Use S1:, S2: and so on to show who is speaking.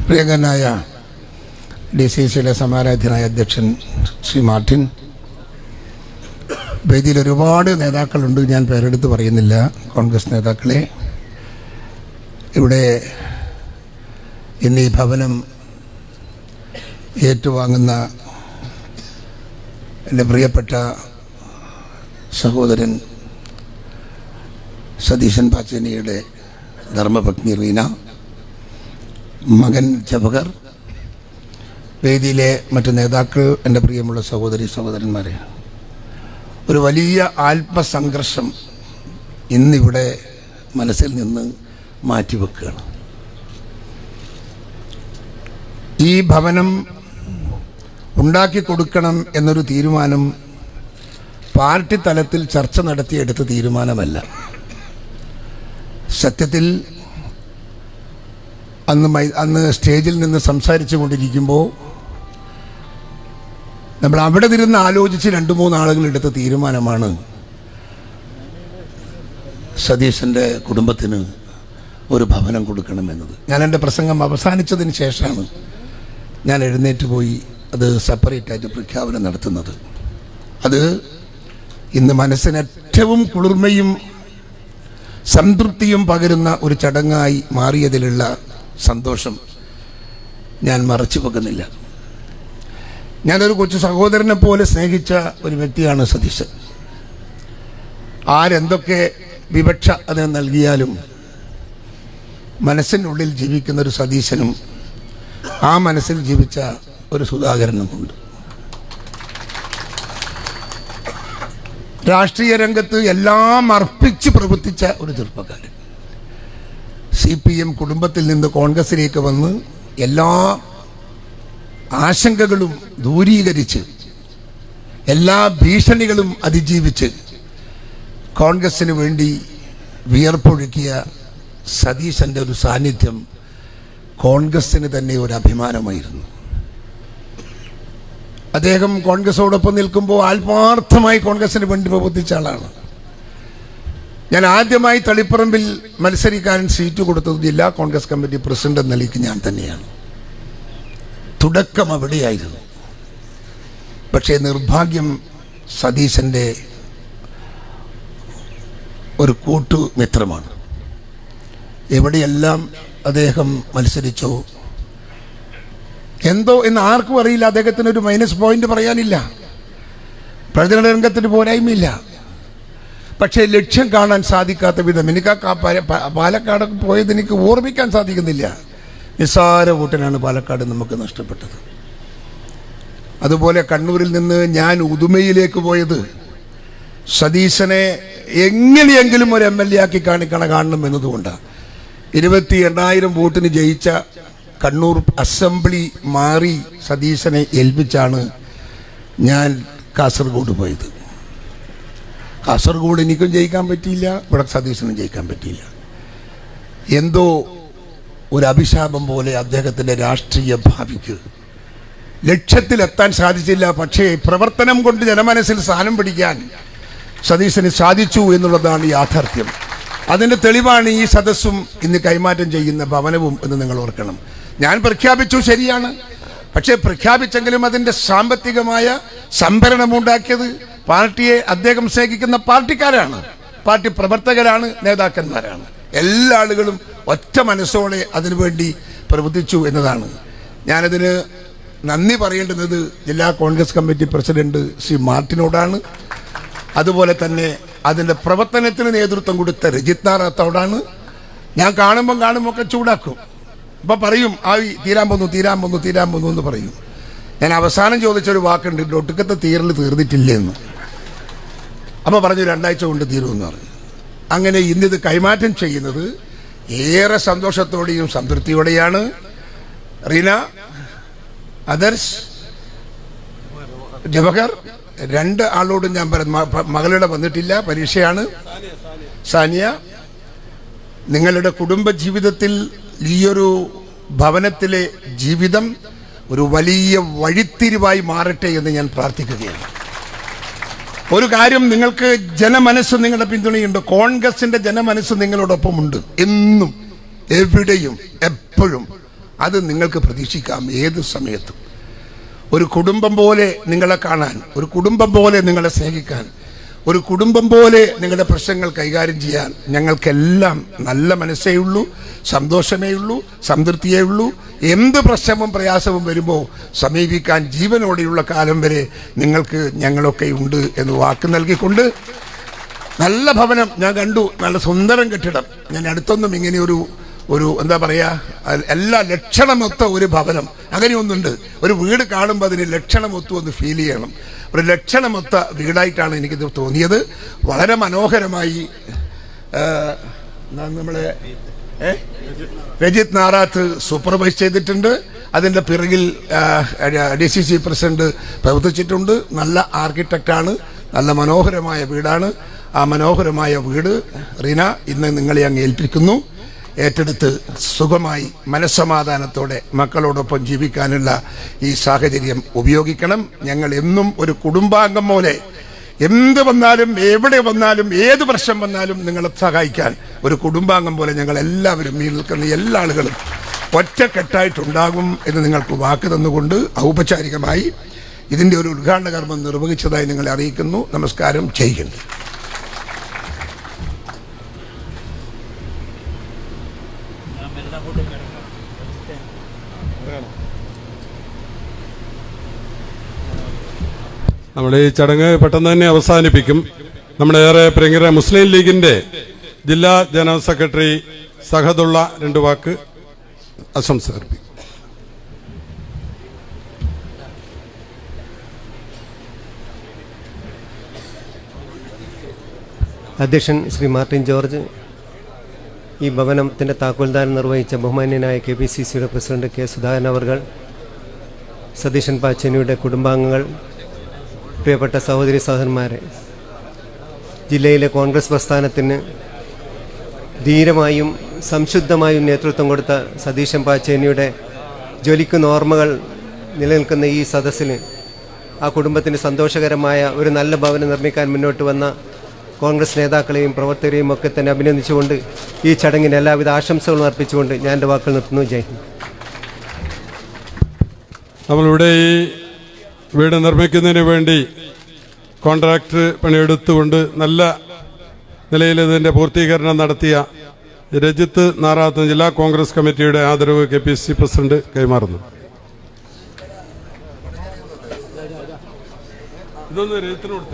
S1: പ്രിയങ്കരനായ DCCയുടെ സമാരാധ്യനായ അധ്യക്ഷൻ ശ്രീ മാർട്ടിൻ, വേദിയിൽ ഒരുപാട് നേതാക്കളുണ്ട്, ഞാൻ പേരെടുത്ത് പറയുന്നില്ല, കോൺഗ്രസ് നേതാക്കളെ. ഇവിടെ ഇന്ന് ഈ ഭവനം ഏറ്റുവാങ്ങുന്ന എൻ്റെ പ്രിയപ്പെട്ട സഹോദരൻ സതീശൻ പാച്ചേനിയുടെ ധർമ്മപത്നി റീന, മകൻ ജവഹർ, വേദിയിലെ മറ്റ് നേതാക്കൾ, എൻ്റെ പ്രിയമുള്ള സഹോദരി സഹോദരന്മാരെ, ഒരു വലിയ ആത്മസംഘർഷം ഇന്നിവിടെ മനസ്സിൽ നിന്ന് മാറ്റിവെക്കുകയാണ്. ഈ ഭവനം ഉണ്ടാക്കി കൊടുക്കണം എന്നൊരു തീരുമാനം പാർട്ടി തലത്തിൽ ചർച്ച നടത്തിയെടുത്ത തീരുമാനമല്ല. സത്യത്തിൽ അന്ന് സ്റ്റേജിൽ നിന്ന് സംസാരിച്ചു കൊണ്ടിരിക്കുമ്പോൾ നമ്മൾ അവിടെ നിന്ന് ആലോചിച്ച് 2-3 ആളുകൾ എടുത്ത തീരുമാനമാണ് സതീശൻ്റെ കുടുംബത്തിന് ഒരു ഭവനം കൊടുക്കണമെന്നത്. ഞാൻ എൻ്റെ പ്രസംഗം അവസാനിച്ചതിന് ശേഷമാണ് ഞാൻ എഴുന്നേറ്റ് പോയി അത് സെപ്പറേറ്റായിട്ട് പ്രഖ്യാപനം നടത്തുന്നത്. അത് ഇന്ന് മനസ്സിന് ഏറ്റവും കുളിർമയും സംതൃപ്തിയും പകരുന്ന ഒരു ചടങ്ങായി മാറിയതിലുള്ള സന്തോഷം ഞാൻ മറച്ചു വെക്കുന്നില്ല. ഞാനൊരു കൊച്ചു സഹോദരനെ പോലെ സ്നേഹിച്ച ഒരു വ്യക്തിയാണ് സതീശൻ. ആരെന്തൊക്കെ വിവക്ഷ അതിന് നൽകിയാലും മനസ്സിനുള്ളിൽ ജീവിക്കുന്ന ഒരു സതീശനും ആ മനസ്സിൽ ജീവിച്ച ഒരു സുധാകരനുമുണ്ട്. രാഷ്ട്രീയ രംഗത്ത് എല്ലാം അർപ്പിച്ച് പ്രവർത്തിച്ച ഒരു ചെറുപ്പക്കാരൻ. CPM കുടുംബത്തിൽ നിന്ന് കോൺഗ്രസിലേക്ക് വന്ന് എല്ലാ ആശങ്കകളും ദൂരീകരിച്ച് എല്ലാ ഭീഷണികളും അതിജീവിച്ച് കോൺഗ്രസിന് വേണ്ടി വിയർപ്പൊഴുക്കിയ സതീശൻ്റെ ഒരു സാന്നിധ്യം കോൺഗ്രസിന് തന്നെ ഒരു അഭിമാനമായിരുന്നു. അദ്ദേഹം കോൺഗ്രസോടൊപ്പം നിൽക്കുമ്പോൾ ആത്മാർത്ഥമായി കോൺഗ്രസിന് വേണ്ടി പ്രവർത്തിച്ച ആളാണ്. ഞാൻ ആദ്യമായി തളിപ്പറമ്പിൽ മത്സരിക്കാൻ സീറ്റ് കൊടുത്തത് ജില്ലാ കോൺഗ്രസ് കമ്മിറ്റി പ്രസിഡന്റ് എന്ന നിലയ്ക്ക് ഞാൻ തന്നെയാണ്. തുടക്കം അവിടെയായിരുന്നു. പക്ഷേ നിർഭാഗ്യം സതീശൻ്റെ ഒരു കൂട്ടുമിത്രമാണ്. എവിടെയെല്ലാം അദ്ദേഹം മത്സരിച്ചോ എന്തോ എന്ന് ആർക്കും അറിയില്ല. അദ്ദേഹത്തിന് ഒരു മൈനസ് പോയിന്റ് പറയാനില്ല, പ്രചരണ രംഗത്തിന് പോരായ്മയില്ല. പക്ഷേ ലക്ഷ്യം കാണാൻ സാധിക്കാത്ത വിധം എനിക്ക് പാലക്കാടൊക്കെ പോയത് എനിക്ക് ഓർമ്മിക്കാൻ സാധിക്കുന്നില്ല. നിസ്സാര വോട്ടിനാണ് പാലക്കാട് നമുക്ക് നഷ്ടപ്പെട്ടത്. അതുപോലെ കണ്ണൂരിൽ നിന്ന് ഞാൻ ഉദുമയിലേക്ക് പോയത് സതീശനെ എങ്ങനെയെങ്കിലും ഒരു MLA ആക്കി കാണണം എന്നതുകൊണ്ടാണ്. 28,000 വോട്ടിന് ജയിച്ച കണ്ണൂർ അസംബ്ലി മാറി സതീശനെ ഏൽപ്പിച്ചാണ് ഞാൻ കാസർഗോഡ് പോയത്. കാസർഗോഡ് എനിക്കും ജയിക്കാൻ പറ്റിയില്ല, ഇവിടെ സതീശനും ജയിക്കാൻ പറ്റിയില്ല. എന്തോ ഒരു അഭിശാപം പോലെ അദ്ദേഹത്തിൻ്റെ രാഷ്ട്രീയ ഭാവിക്ക് ലക്ഷ്യത്തിലെത്താൻ സാധിച്ചില്ല. പക്ഷേ പ്രവർത്തനം കൊണ്ട് ജനമനസ്സിൽ സ്ഥാനം പിടിക്കാൻ സതീശന് സാധിച്ചു എന്നുള്ളതാണ് യാഥാർത്ഥ്യം. അതിൻ്റെ തെളിവാണ് ഈ സദസ്സും ഇന്ന് കൈമാറ്റം ചെയ്യുന്ന ഭവനവും എന്ന് നിങ്ങൾ ഓർക്കണം. ഞാൻ പ്രഖ്യാപിച്ചു, ശരിയാണ്. പക്ഷേ പ്രഖ്യാപിച്ചെങ്കിലും അതിൻ്റെ സാമ്പത്തികമായ സംഭരണമുണ്ടാക്കിയത് പാർട്ടിയെ അദ്ദേഹം സ്നേഹിക്കുന്ന പാർട്ടിക്കാരാണ്, പാർട്ടി പ്രവർത്തകരാണ്, നേതാക്കന്മാരാണ്. എല്ലാ ആളുകളും ഒറ്റ മനസ്സോടെ അതിനുവേണ്ടി പ്രവർത്തിച്ചു എന്നതാണ്. ഞാനതിന് നന്ദി പറയേണ്ടുന്നത് ജില്ലാ കോൺഗ്രസ് കമ്മിറ്റി പ്രസിഡന്റ് ശ്രീ മാർട്ടിനോടാണ്. അതുപോലെ തന്നെ അതിൻ്റെ പ്രവർത്തനത്തിന് നേതൃത്വം കൊടുത്ത രജിത് നാറാത്തോടാണ്. ഞാൻ കാണുമ്പോൾ ഒക്കെ ചൂടാക്കും. അപ്പം പറയും തീരാൻ പോന്നു എന്ന് പറയും. ഞാൻ അവസാനം ചോദിച്ചൊരു വാക്കുണ്ട്, ഒട്ടുക്കത്തെ തീരൽ തീർന്നിട്ടില്ലെന്ന്. അപ്പോൾ പറഞ്ഞു 2 ആഴ്ച കൊണ്ട് തീരുമെന്ന് പറഞ്ഞു. അങ്ങനെ ഇന്നിത് കൈമാറ്റം ചെയ്യുന്നത് ഏറെ സന്തോഷത്തോടെയും സംതൃപ്തിയോടെയാണ്. റീന, ആദർശ്, ജവഹർ, 2 ആളോടും ഞാൻ മകളുടെ വന്നിട്ടില്ല, പരീക്ഷയാണ്. സാനിയ, നിങ്ങളുടെ കുടുംബ ജീവിതത്തിൽ ഈയൊരു ഭവനത്തിലെ ജീവിതം ഒരു വലിയ വഴിത്തിരിവായി മാറട്ടെ എന്ന് ഞാൻ പ്രാർത്ഥിക്കുകയാണ്. ഒരു കാര്യം, നിങ്ങൾക്ക് ജനമനസ്സ് നിങ്ങളുടെ പിന്തുണയുണ്ട്. കോൺഗ്രസിന്റെ ജനമനസ്സ് നിങ്ങളോടൊപ്പമുണ്ട്, എന്നും എവിടെയും എപ്പോഴും. അത് നിങ്ങൾക്ക് പ്രതീക്ഷിക്കാം ഏത് സമയത്തും. ഒരു കുടുംബം പോലെ നിങ്ങളെ കാണാൻ, ഒരു കുടുംബം പോലെ നിങ്ങളെ സ്നേഹിക്കാൻ, ഒരു കുടുംബം പോലെ നിങ്ങളുടെ പ്രശ്നങ്ങൾ കൈകാര്യം ചെയ്യാൻ ഞങ്ങൾക്കെല്ലാം നല്ല മനസ്സേ ഉള്ളൂ, സന്തോഷമേ ഉള്ളൂ, സംതൃപ്തിയേ ഉള്ളൂ. എന്ത് പ്രശ്നവും പ്രയാസവും വരുമ്പോൾ സമീപിക്കാൻ ജീവനോടെയുള്ള കാലം വരെ നിങ്ങൾക്ക് ഞങ്ങളൊക്കെ ഉണ്ട് എന്ന് വാക്ക് നൽകിക്കൊണ്ട്, നല്ല ഭവനം ഞാൻ കണ്ടു, നല്ല സുന്ദരം കെട്ടിടം. ഞാൻ അടുത്തൊന്നും ഇങ്ങനെ ഒരു എന്താ പറയാ, എല്ലാ ലക്ഷണമൊത്ത ഒരു ഭവനം അങ്ങനെയൊന്നുണ്ട്. ഒരു വീട് കാണുമ്പോൾ അതിന് ലക്ഷണമൊത്ത ഒന്ന് ഫീൽ ചെയ്യണം. ഒരു ലക്ഷണമൊത്ത വീടായിട്ടാണ് എനിക്കിത് തോന്നിയത്. വളരെ മനോഹരമായി നമ്മളെ രജിത് നാറാത്ത് സൂപ്പർവൈസ് ചെയ്തിട്ടുണ്ട്. അതിൻ്റെ പിറകിൽ DCC പ്രസിഡന്റ് പ്രവർത്തിച്ചിട്ടുണ്ട്. നല്ല ആർക്കിടെക്റ്റാണ്, നല്ല മനോഹരമായ വീടാണ്. ആ മനോഹരമായ വീട് റീന ഇന്ന് നിങ്ങളെ അങ്ങ് ഏൽപ്പിക്കുന്നു. ഏറ്റെടുത്ത് സുഖമായി മനസ്സമാധാനത്തോടെ മക്കളോടൊപ്പം ജീവിക്കാനുള്ള ഈ സാഹചര്യം ഉപയോഗിക്കണം. ഞങ്ങൾ എന്നും ഒരു കുടുംബാംഗം പോലെ, എന്ത് വന്നാലും എവിടെ വന്നാലും ഏത് പ്രശ്നം വന്നാലും നിങ്ങളെ സഹായിക്കാൻ ഒരു കുടുംബാംഗം പോലെ ഞങ്ങൾ എല്ലാവരും, ഈ നിൽക്കുന്ന എല്ലാ ആളുകളും ഒറ്റക്കെട്ടായിട്ടുണ്ടാകും എന്ന് നിങ്ങൾക്ക് വാക്ക് തന്നുകൊണ്ട് ഔപചാരികമായി ഇതിൻ്റെ ഒരു ഉദ്ഘാടന കർമ്മം നിർവഹിച്ചതായി നിങ്ങളെ അറിയിക്കുന്നു. നമസ്കാരം. ചെയ്യുന്നു.
S2: നമ്മുടെ ഈ ചടങ്ങ് പെട്ടെന്ന് തന്നെ അവസാനിപ്പിക്കും. നമ്മുടെ ഏറെ പ്രിയങ്കര മുസ്ലിം ലീഗിന്റെ ജില്ലാ ജനറൽ സെക്രട്ടറി സഹദുള്ള 2 വാക്ക് ആശംസ അർപ്പിക്കും.
S3: അധ്യക്ഷൻ ശ്രീ മാർട്ടിൻ ജോർജ്, ഈ ഭവനത്തിൻ്റെ താക്കോൽദാനം നിർവഹിച്ച ബഹുമാന്യനായ KPCCയുടെ പ്രസിഡന്റ് K. സുധാകരൻ അവർകൾ, സതീശൻ പാച്ചേനിയുടെ കുടുംബാംഗങ്ങൾ, പ്രിയപ്പെട്ട സഹോദരി സഹോദരന്മാരെ, ജില്ലയിലെ കോൺഗ്രസ് പ്രസ്ഥാനത്തിന് ധീരമായും സംശുദ്ധമായും നേതൃത്വം കൊടുത്ത സതീശൻ പാച്ചേനിയുടെ ജ്വലിക്കുന്ന ഓർമ്മകൾ നിലനിൽക്കുന്ന ഈ സദസ്സിന്, ആ കുടുംബത്തിന് സന്തോഷകരമായ ഒരു നല്ല ഭവനം നിർമ്മിക്കാൻ മുന്നോട്ട് വന്ന കോൺഗ്രസ് നേതാക്കളെയും പ്രവർത്തകരെയും ഒക്കെ തന്നെ അഭിനന്ദിച്ചുകൊണ്ട് ഈ ചടങ്ങിന് എല്ലാവിധ ആശംസകളും അർപ്പിച്ചുകൊണ്ട് ഞാൻ എൻ്റെ വാക്കുകൾ നിർത്തുന്നു. ജയ് ഹിന്ദ്.
S2: നമ്മളിവിടെ ഈ വീട് നിർമ്മിക്കുന്നതിന് വേണ്ടി കോൺട്രാക്ടർ പണിയെടുത്തുകൊണ്ട് നല്ല നിലയിൽ ഇതിൻ്റെ പൂർത്തീകരണം നടത്തിയ രജിത്ത് നാറാത്ത് ജില്ലാ കോൺഗ്രസ് കമ്മിറ്റിയുടെ ആദരവ് KPCC പ്രസിഡന്റ് കൈമാറുന്നു. ഇതൊന്ന് രജിത്തിനോട്